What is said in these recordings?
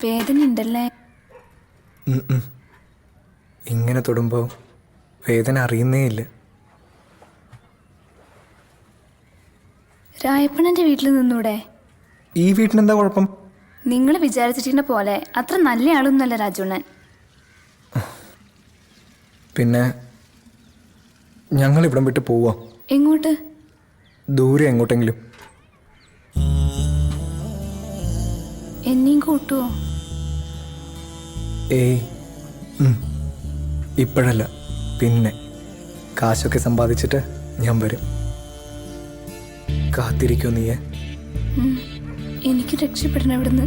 വേദന ഉണ്ടല്ലേ? ഇങ്ങനെ തൊടുമ്പോൾ വേദന അറിയുന്നേ ഇല്ല. രായപ്പണന്റെ വീട്ടിൽ നിന്നൂടെ? ഈ വീട്ടിനെന്താ കുഴപ്പം? നിങ്ങൾ വിചാരിച്ചിരിക്കുന്ന പോലെ അത്ര നല്ല ആളൊന്നുമല്ല രാജുണ്ണൻ. പിന്നെ ഞങ്ങൾ ഇവിടം വിട്ട് പോവാം. എങ്ങോട്ട്? ദൂരെ എങ്ങോട്ടെങ്കിലും. എന്നെയും കൂട്ടുവോ? ഏയ്, ഇപ്പോഴല്ല, പിന്നെ കാശൊക്കെ സമ്പാദിച്ചിട്ട് ഞാൻ വരും. കാത്തിരിക്കോ നീയെ? എനിക്ക് രക്ഷപ്പെടണം ഇവിടുന്ന്.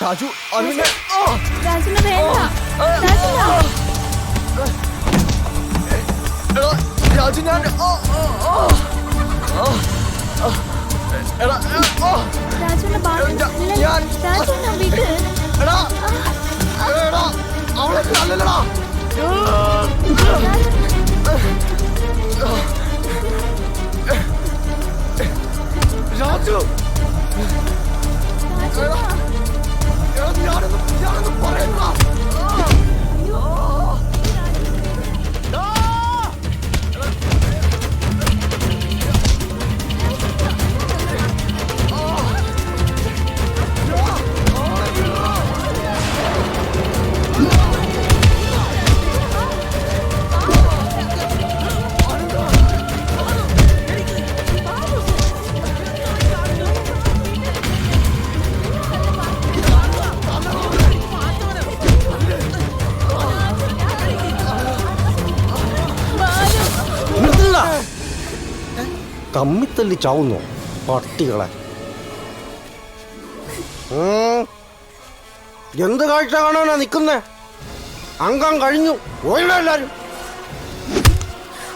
രാജു, രാജുവിനെ വേണ്ട. രാജുവിനെ രാജു, ഞാൻ രാജുവിനെ രാജുവിനെ വീട്ടിൽ അവളെ നല്ലല്ലടാ. രാജു, ഞാനൊന്നും പറയണ്ട. തമ്മിത്തല്ലി ചാവുന്നു പട്ടികളെ. എന്ത് കാഴ്ച കാണാനാ നിൽക്കുന്നേ? അംഗം കഴിഞ്ഞു പോയില്ല എല്ലാരും.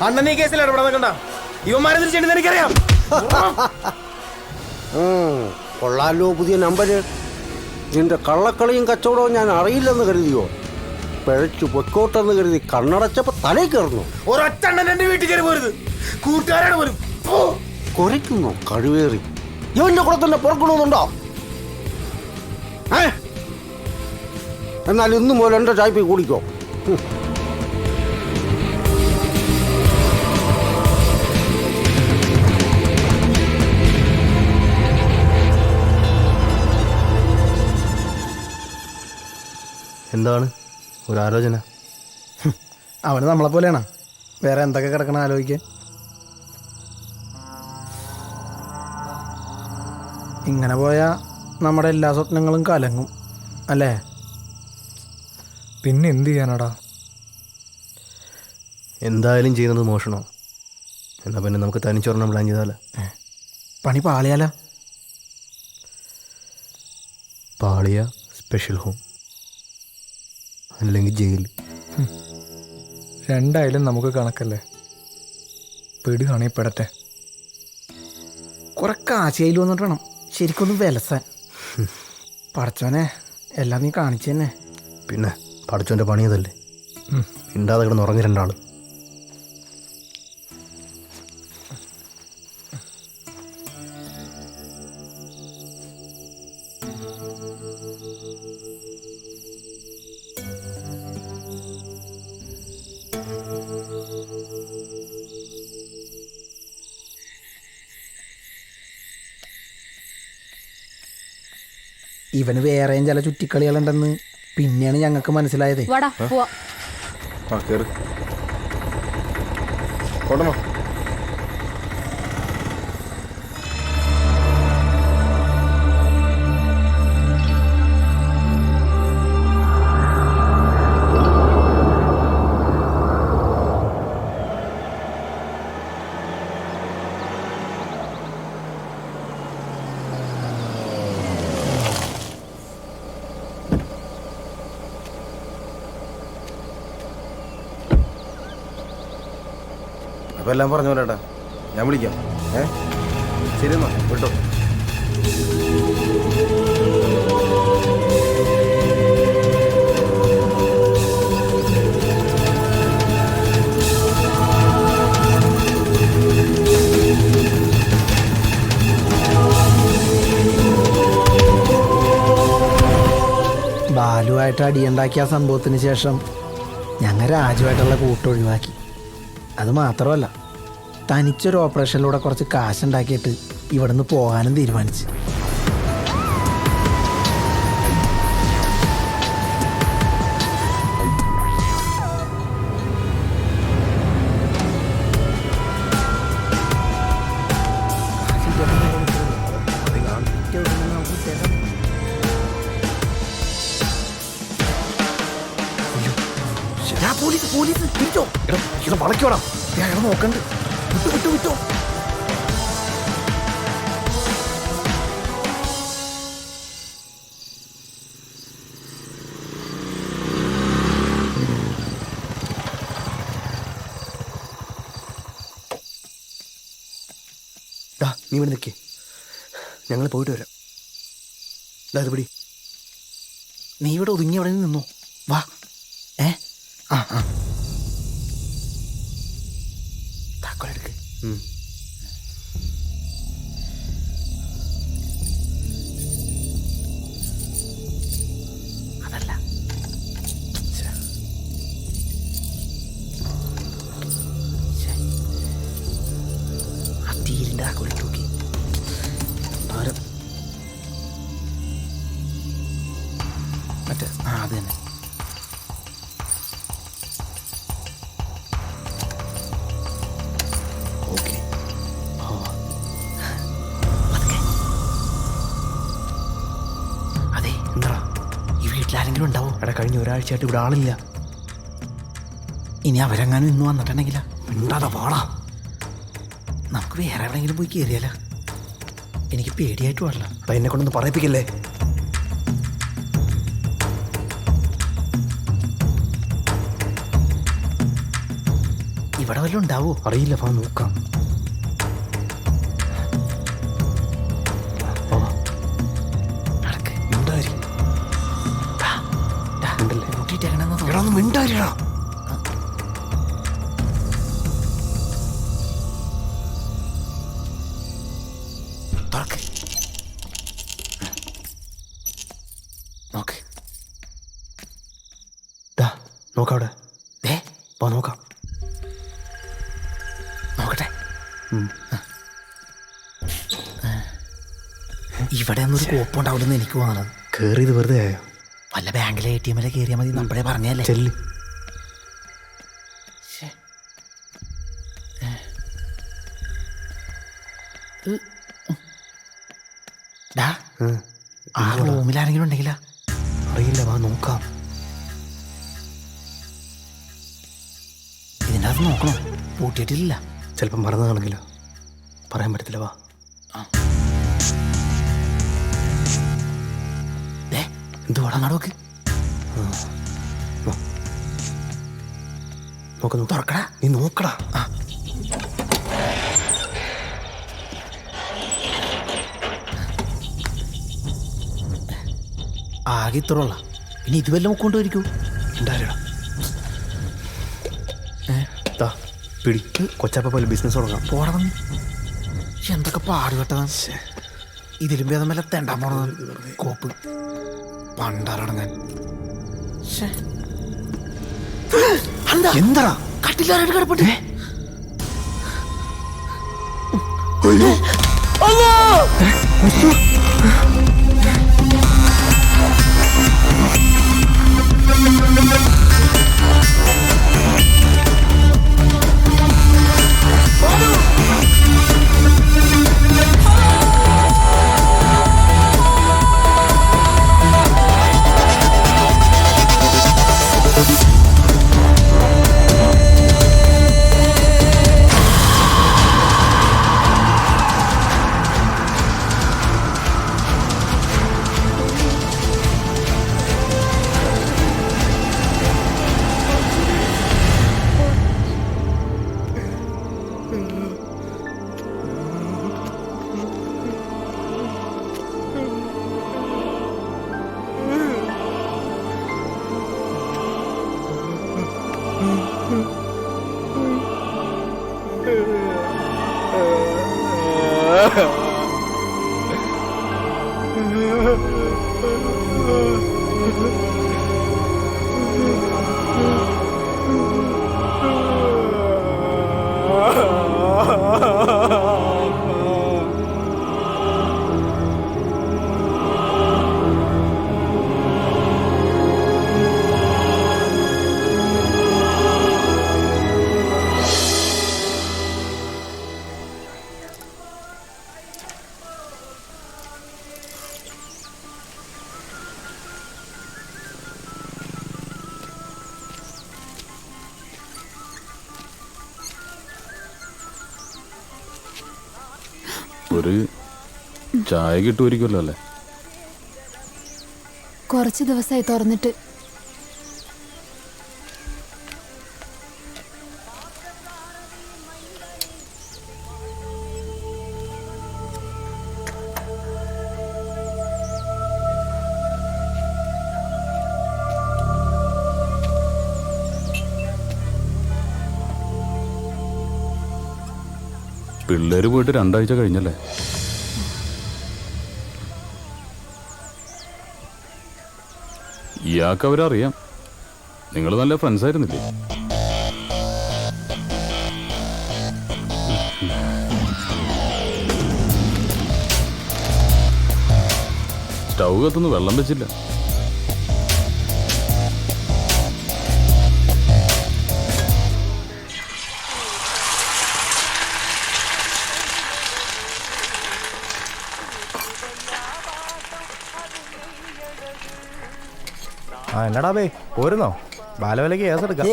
അണ്ണൻ ഈ കേസിൽ ഇടപെടാൻ നിൽക്കണ്ട. ഇവന്മാരെ തിരിച്ചെടുത്ത് എനിക്കറിയാം. കൊള്ളാലോ പുതിയ നമ്പര്. നിന്റെ കള്ളക്കളിയും കച്ചവടവും ഞാൻ അറിയില്ലെന്ന് കരുതിയോ? പിഴച്ചു പൊക്കോട്ടെന്ന് കരുതി കണ്ണടച്ചപ്പോ തലയിൽ കയറുന്നു. ഒരൊറ്റ അണ്ണൻ എന്റെ വീട്ടിൽ കയറി പോരുത്. കൂട്ടുകാരാണ് പോലും. കുരയ്ക്കുന്നു കഴിവേറി. ഇവന്റെ കൂടെ തന്നെ പുറക്കണമെന്നുണ്ടോ? എന്നാൽ ഇന്നും പോലെ എന്റെ ചായ്പ കൂടിക്കോ. എന്താണ് ഒരാലോചന? അവന് നമ്മളെ പോലെയാണ്. വേറെ എന്തൊക്കെ കിടക്കണം ആലോചിക്കാൻ. ഇങ്ങനെ പോയാൽ നമ്മുടെ എല്ലാ സ്വപ്നങ്ങളും കലങ്ങും അല്ലേ? പിന്നെ എന്ത് ചെയ്യാനാടാ? എന്തായാലും ചെയ്യുന്നത് മോഷണോ? എന്നാൽ പിന്നെ നമുക്ക് തനിച്ചൊരെണ്ണം പ്ലാൻ ചെയ്താലോ? പണി പാളിയാലോ? പാളിയ സ്പെഷ്യൽ ഹോം, അല്ലെങ്കിൽ ജയിൽ. രണ്ടായാലും നമുക്ക് കണക്കല്ലേ. പെടുകയാണെങ്കിൽ പെടട്ടെ. കുറെ കാശയിൽ വന്നിട്ട് വേണം ശരിക്കൊന്നും വിലസാൻ. പടച്ചോനെ എല്ലാം നീ കാണിച്ചു തന്നെ. പിന്നെ പഠിച്ചോൻ്റെ പണിയതല്ലേ. ഇണ്ടാതെ കിടന്ന് ഉറങ്ങി രണ്ടാള്. ഇവന് വേറെയും ചില ചുറ്റിക്കളികളുണ്ടെന്ന് പിന്നെയാണ് ഞങ്ങൾക്ക് മനസ്സിലായത്. അപ്പം എല്ലാം പറഞ്ഞു പോലേട്ടാ. ഞാൻ വിളിക്കാം. ശരി എന്നാ വിട്ടോ. ബാലുവായിട്ട് അടിയുണ്ടാക്കിയ ആ സംഭവത്തിന് ശേഷം ഞങ്ങൾ രാജുവായിട്ടുള്ള കൂട്ടൊഴിവാക്കി. അത് മാത്രമല്ല, തനിച്ചൊരു ഓപ്പറേഷനിലൂടെ കുറച്ച് കാശുണ്ടാക്കിയിട്ട് ഇവിടെ നിന്ന് പോകാനും തീരുമാനിച്ചു. പോലീസ് തിരിച്ചോ, വളയ്ക്കോടാ. നോക്കണ്ട്. വിട്ടോ നീ ഇവിടെ നിൽക്കേ, ഞങ്ങൾ പോയിട്ട് വരാം. അത് പിടി. നീ ഇവിടെ ഒതുങ്ങി അവിടെ നിന്നോ. വാ. ആ താക്കോലെടുക്ക്. അതല്ല, ആ തീരിൻ്റെ താക്കോലിട്ട് നോക്കി. മറ്റേ അത് തന്നെ. ആരെങ്കിലും ഉണ്ടാവോ? എടാ, കഴിഞ്ഞ ഒരാഴ്ചയായിട്ട് ഇവിടെ ആളില്ല. ഇനി അവരെങ്ങാനും ഇന്ന് വന്നിട്ടുണ്ടെങ്കില മിണ്ടാതെ പാടാ. നമുക്ക് വേറെ എവിടെയെങ്കിലും പോയി കയറിയാല. എനിക്ക് പേടിയായിട്ട് പാടില്ല. അതാ എന്നെ കൊണ്ടൊന്ന് പറയിപ്പിക്കല്ലേ. ഇവിടെ വല്ലതും ഉണ്ടാവോ? അറിയില്ല, വാ നോക്കാം. മിണ്ടാരിടാ. നോക്കവിടെ. വാ നോക്കാം. നോക്കട്ടെ. ഇവിടെ ഒന്നൊരു കോപ്പുണ്ടാവില്ലെന്ന് എനിക്ക് തോന്നണം. കേറിയത് വെറുതെ ആയോ? വല്ല ബാങ്കിലെ ATM കയറിയാൽ മതി. നമ്മളെ പറഞ്ഞല്ലേ. ചെല്ല്. ആ റൂമിൽ ആരെങ്കിലും ഉണ്ടെങ്കിലാ? അറിയില്ല, വാ നോക്കാം. ഇതിൻ്റെ അകത്ത് നോക്കണോ? പൂട്ടിയിട്ടില്ല. ചിലപ്പം മറന്നു കാണെങ്കിലോ, പറയാൻ പറ്റത്തില്ല. വാ. എന്തുവാടാ നടക്ക്? നോക്കുന്നു. തുറക്കടാ. നീ നോക്കടാ. ആകെ ഇത്രയുള്ള. ഇനി ഇത് വല്ലതും കൊണ്ടുവരിക്കൂ. ഉണ്ടായിരടാ. പിടി. കൊച്ചാപ്പ പോലെ ബിസിനസ് തുടങ്ങാം. പോടാ. എന്തൊക്കെ പാടുപെട്ടതാ. ഇതിലും ഭേദം വല്ല തെണ്ടാൻ പോണത്. കോപ്പ് പണ്ടാറടങ്ങാൻ. എന്താ കട്ടിലാരായിട്ട് കിടപ്പട്ടെ. ഒരു ചായ കിട്ടുമായിരിക്കുമല്ലോ അല്ലേ? കുറച്ച് ദിവസമായി തുറന്നിട്ട്. പിള്ളേര് പോയിട്ട് 2 ആഴ്ച കഴിഞ്ഞല്ലേ? ഇയാൾക്ക് അവരറിയാം. നിങ്ങൾ നല്ല ഫ്രണ്ട്സ് ആയിരുന്നില്ലേ? സ്റ്റൗ കത്തുനിന്ന് വെള്ളം വെച്ചില്ല. ആ എന്നടാ ബേ പോരുന്നോ? ബാലവിലക്ക് കേസെടുക്കാം.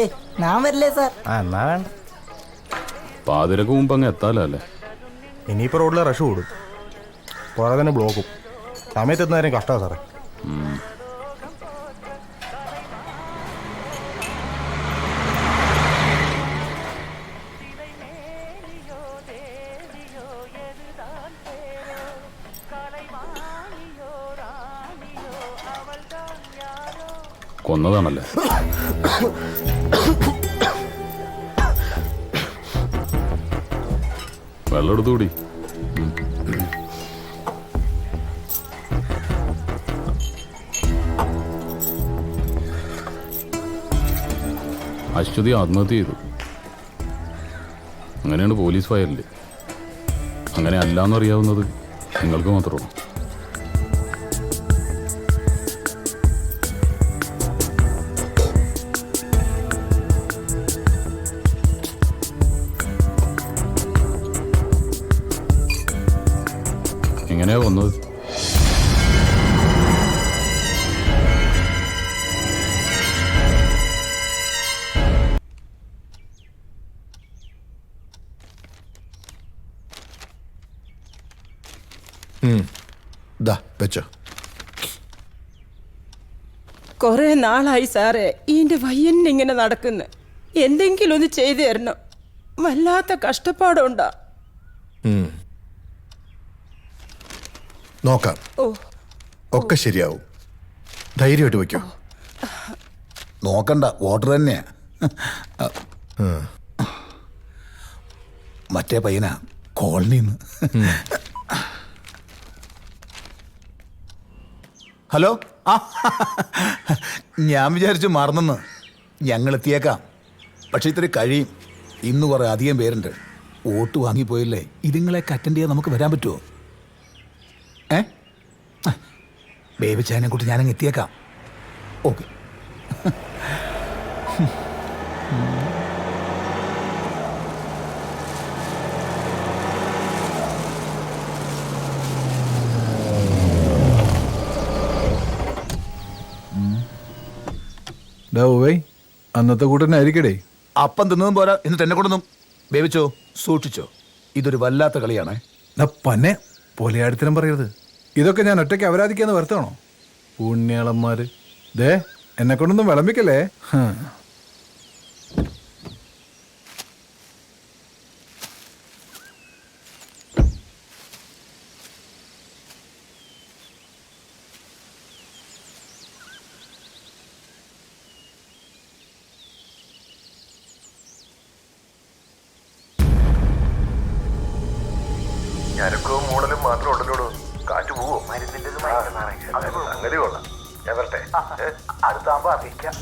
ഞാൻ വരില്ലേ സാർ? ആ എന്നാ വേണ്ട. പാതിരക്ക് മുമ്പ് അങ്ങ് എത്താലോ അല്ലേ? ഇനിയിപ്പോൾ റോഡിൽ റഷ് കൂടും, പുറകെ തന്നെ ബ്ലോക്കും. സമയത്തെത്തുന്നവരും കഷ്ടമാണ് സാറേ. കൊന്നതാണല്ലേ? വെള്ളം എടുത്തുകൂടി. അശ്വതി ആത്മഹത്യ ചെയ്തു. അങ്ങനെയാണ് പോലീസ് ഫയലിൽ. അങ്ങനെ അല്ലാന്നറിയാവുന്നത് നിങ്ങൾക്ക് മാത്രമാണ്. എങ്ങനെയാ വന്നത്? വെച്ചോ. കുറെ നാളായി സാറേ ഈൻ്റെ വയ്യന്നിങ്ങനെ നടക്കുന്നു. എന്തെങ്കിലും ഒന്ന് ചെയ്തു തരണം. വല്ലാത്ത കഷ്ടപ്പാടുണ്ടാ. നോക്കാം, ഒക്കെ ശരിയാവും. ധൈര്യമായിട്ട് വയ്ക്കോ. നോക്കണ്ട, വാട്ടർ തന്നെയാ. മറ്റേ പയ്യനാ കോളനിന്ന്. ഹലോ, ആ ഞാൻ വിചാരിച്ചു മറന്നെന്ന്. ഞങ്ങൾ എത്തിയേക്കാം, പക്ഷെ ഇത്തിരി കഴിയും. ഇന്ന് കുറേ അധികം പേരുണ്ട്. വോട്ട് വാങ്ങിപ്പോയില്ലേ, ഇതുങ്ങളെയൊക്കെ അറ്റൻഡ് ചെയ്യാൻ നമുക്ക് വരാൻ പറ്റുമോ? ബേബി ചായനെ കൂട്ടി ഞാനങ്ങ് എത്തിയേക്കാം. ഓക്കെ. അന്നത്തെ കൂട്ടനായിരിക്കടേ. അപ്പം തിന്നതും പോരാ, എന്നിട്ട് എന്നെ കൊണ്ടൊന്നും. ബേബിച്ചോ, സൂക്ഷിച്ചോ, ഇതൊരു വല്ലാത്ത കളിയാണേ. പന്നെ പൊലയാടിത്തരം പറയരുത്. ഇതൊക്കെ ഞാൻ ഒറ്റയ്ക്ക് അവരാധിക്കാന്ന് വരുത്തണോ? പുണ്യാളന്മാര്. ദേ എന്നെ കൊണ്ടൊന്നും വിളമ്പിക്കല്ലേ. ഞരക്കവും മൂടലും മാത്രം ഉണ്ടല്ലോ. കാറ്റ് പോവോ? സംഗതി കൊള്ളാം. ഞാൻ വരട്ടെ. അടുത്താകുമ്പോ അറിയിക്കാം.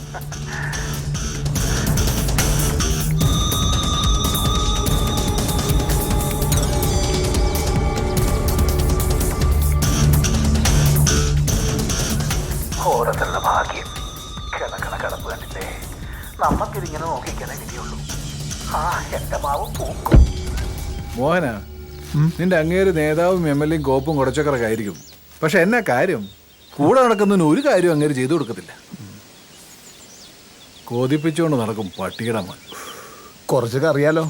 ഓരോരുത്തരുടെ ഭാഗ്യം. കിടക്കണ കിടപ്പ് കണ്ടില്ലേ? നമ്മക്കിതിങ്ങനെ നോക്കിക്കാനേ വിധിയുള്ളൂ. ആ എന്റെ മാവ് പൂക്കും. മോഹന, നിന്റെ അങ്ങേര് നേതാവും MLA യും കോപ്പും കുറച്ചൊക്കെ ആയിരിക്കും. പക്ഷെ എന്നാ കാര്യം? കൂടെ നടക്കുന്നതിന് ഒരു കാര്യം അങ്ങേര് ചെയ്തു കൊടുക്കത്തില്ല. കോതിപ്പിച്ചുകൊണ്ട് നടക്കും പട്ടിയുടെ മോൻ. കുറച്ചൊക്കെ അറിയാലോ.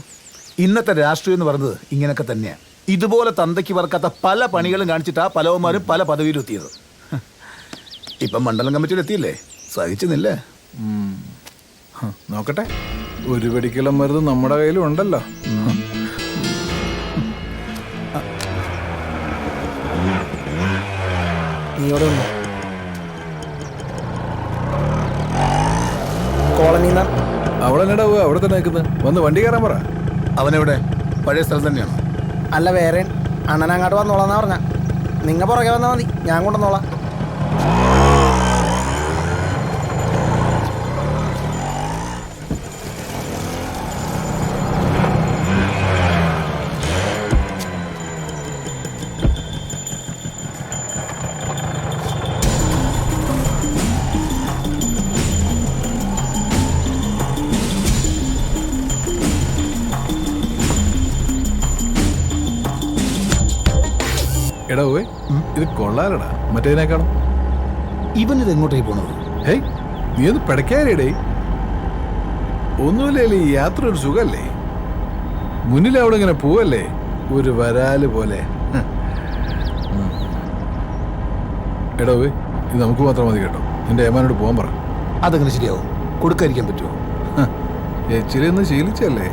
ഇന്നത്തെ രാഷ്ട്രീയം എന്ന് പറയുന്നത് ഇങ്ങനെയൊക്കെ തന്നെയാണ്. ഇതുപോലെ തന്തയ്ക്ക് പറക്കാത്ത പല പണികളും കാണിച്ചിട്ടാ പലവന്മാരും പല പദവിയിലും എത്തിയത്. ഇപ്പം മണ്ഡലം കമ്മിറ്റിയിൽ എത്തിയില്ലേ? സഹിച്ചുന്നില്ലേ? നോക്കട്ടെ, ഒരു വെടിക്കുള്ള മരുന്ന് നമ്മുടെ കയ്യിലും ഉണ്ടല്ലോ. നീയോടെ കോളനി അവിടെ എന്നടാ പോവുക? അവിടെ തന്നെ നിൽക്കുന്നത്. വന്ന് വണ്ടി കയറാൻ പറ. അവനെവിടെ? പഴയ സ്ഥലം തന്നെയാണോ? അല്ല, വേറെ അണ്ണൻ അങ്ങോട്ട് വന്നോളാന്നാ പറഞ്ഞ. നിങ്ങ പുറകെ വന്നാൽ മതി, ഞാൻ കൊണ്ടുവന്നോളാം. എടാ പോയി, ഇത് കൊള്ളാലടാ മറ്റേതിനേക്കാളും. ഇവനിത് എങ്ങോട്ടേക്ക് പോണത്? ഹേയ്, നീ ഒന്ന് പിടയ്ക്കാനേടേ. ഒന്നുമില്ലേ, ഈ യാത്ര ഒരു സുഖല്ലേ? മുന്നിൽ അവിടെ ഇങ്ങനെ പോവല്ലേ, ഒരു വരാല് പോലെ. എടാ പോയി, ഇത് നമുക്ക് മാത്രം മതി കേട്ടോ. നിന്റെ ഏമാനോട് പോകാൻ പറ. അതെങ്ങനെ ശരിയാവും? കൊടുക്കാതിരിക്കാൻ പറ്റുമോ? എച്ചിരി ഒന്ന് ശീലിച്ചല്ലേ.